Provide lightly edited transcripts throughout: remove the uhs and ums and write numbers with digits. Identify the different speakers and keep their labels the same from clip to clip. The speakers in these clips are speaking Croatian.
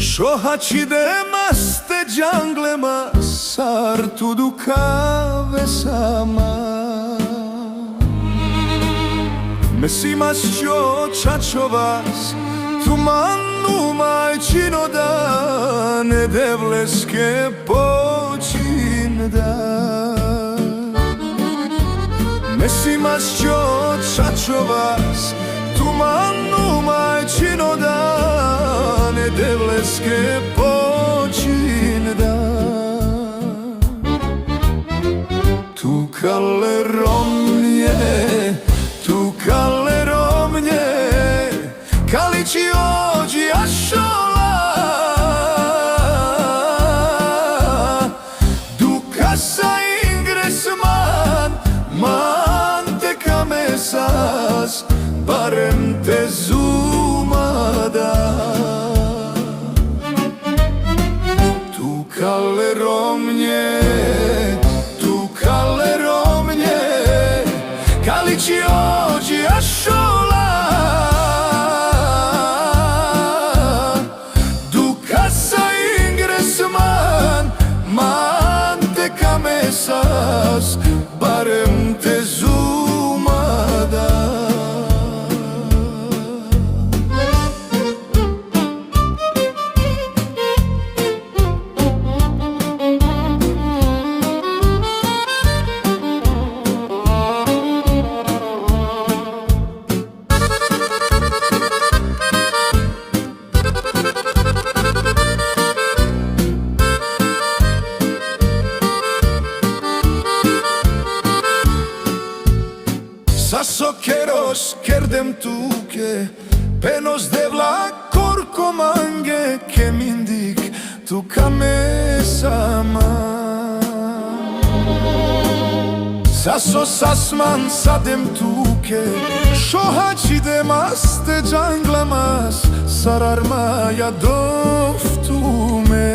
Speaker 1: Shohacidema ste gianglema sartu ducave sama Mesimas čo čačovas Tumanu majčino da Nedevleske počin da Mesimas čo čačovas Tumanu majčino da Nedevleske počin da Tu kaleromnje Tu kaleromnje Kalici oggi a sola Du casa ingresman Mante camesas Barem te zumada Tu kaleromnje Tu kaleromnje Kalici oggi a sola Barem te zumada Sasokeros kerdem tuke Penos devla korko mange Ke mindik tu kamesama Saso sasman sadem tuke Shohacidem aste janglamas Sararmaya doftume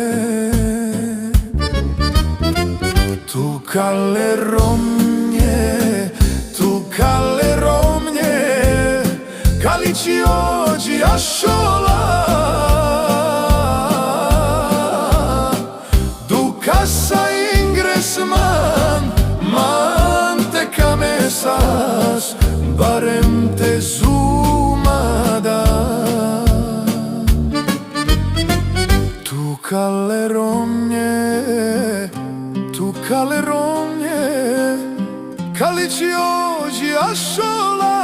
Speaker 1: Tu kaleromnje Kaleromnje, Kalici oggi a sola Du casa ingresman Mante camesas Barem te zumada Tu kaleromnje Tu kaleromnje Kalici oggi a sola